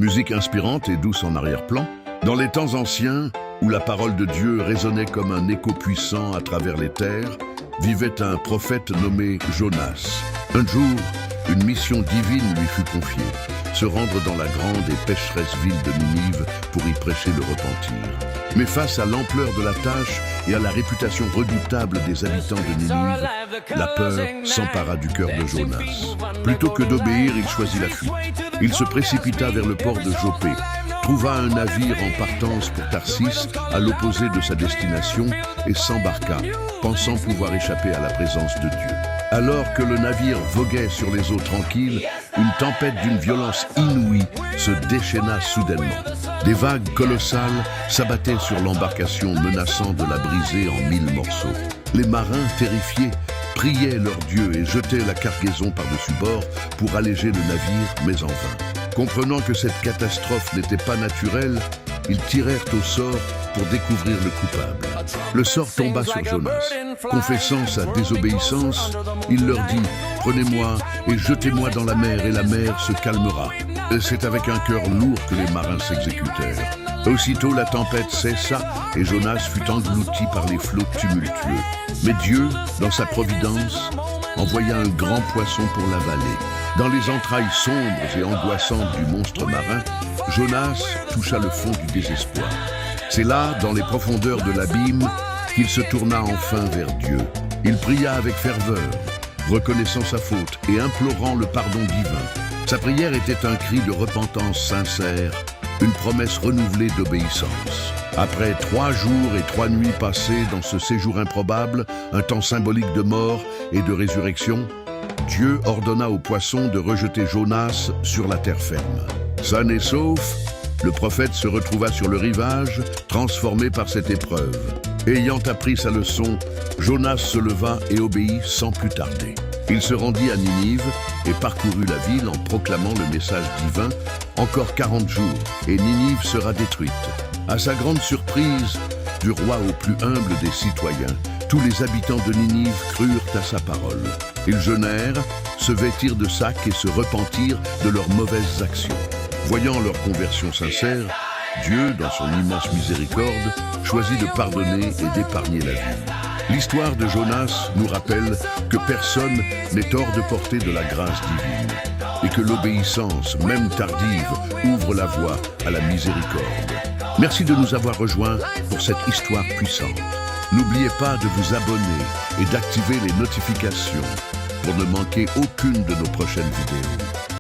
Musique inspirante et douce en arrière-plan. Dans les temps anciens, où la parole de Dieu résonnait comme un écho puissant à travers les terres, vivait un prophète nommé Jonas. Un jour, une mission divine lui fut confiée, se rendre dans la grande et pécheresse ville de Ninive pour y prêcher le repentir. Mais face à l'ampleur de la tâche et à la réputation redoutable des habitants de Ninive, la peur s'empara du cœur de Jonas. Plutôt que d'obéir, il choisit la fuite. Il se précipita vers le port de Jopé, trouva un navire en partance pour Tarsis, à l'opposé de sa destination, et s'embarqua, pensant pouvoir échapper à la présence de Dieu. Alors que le navire voguait sur les eaux tranquilles, une tempête d'une violence inouïe se déchaîna soudainement. Des vagues colossales s'abattaient sur l'embarcation, menaçant de la briser en 1000 morceaux. Les marins, terrifiés, priaient leur Dieu et jetaient la cargaison par-dessus bord pour alléger le navire, mais en vain. Comprenant que cette catastrophe n'était pas naturelle, ils tirèrent au sort pour découvrir le coupable. Le sort tomba sur Jonas. Confessant sa désobéissance, il leur dit « Prenez-moi et jetez-moi dans la mer et la mer se calmera ». C'est avec un cœur lourd que les marins s'exécutèrent. Aussitôt la tempête cessa et Jonas fut englouti par les flots tumultueux. Mais Dieu, dans sa providence, envoya un grand poisson pour l'avaler. Dans les entrailles sombres et angoissantes du monstre marin, Jonas toucha le fond du désespoir. C'est là, dans les profondeurs de l'abîme, qu'il se tourna enfin vers Dieu. Il pria avec ferveur, reconnaissant sa faute et implorant le pardon divin. Sa prière était un cri de repentance sincère, une promesse renouvelée d'obéissance. Après 3 jours et 3 nuits passées dans ce séjour improbable, un temps symbolique de mort et de résurrection, Dieu ordonna au poisson de rejeter Jonas sur la terre ferme. Sain et sauf, le prophète se retrouva sur le rivage, transformé par cette épreuve. Ayant appris sa leçon, Jonas se leva et obéit sans plus tarder. Il se rendit à Ninive et parcourut la ville en proclamant le message divin. Encore 40 jours, et Ninive sera détruite. À sa grande surprise, du roi au plus humble des citoyens, tous les habitants de Ninive crurent à sa parole. Ils jeûnèrent, se vêtirent de sacs et se repentirent de leurs mauvaises actions. Voyant leur conversion sincère, Dieu, dans son immense miséricorde, choisit de pardonner et d'épargner la ville. L'histoire de Jonas nous rappelle que personne n'est hors de portée de la grâce divine et que l'obéissance, même tardive, ouvre la voie à la miséricorde. Merci de nous avoir rejoints pour cette histoire puissante. N'oubliez pas de vous abonner et d'activer les notifications pour ne manquer aucune de nos prochaines vidéos.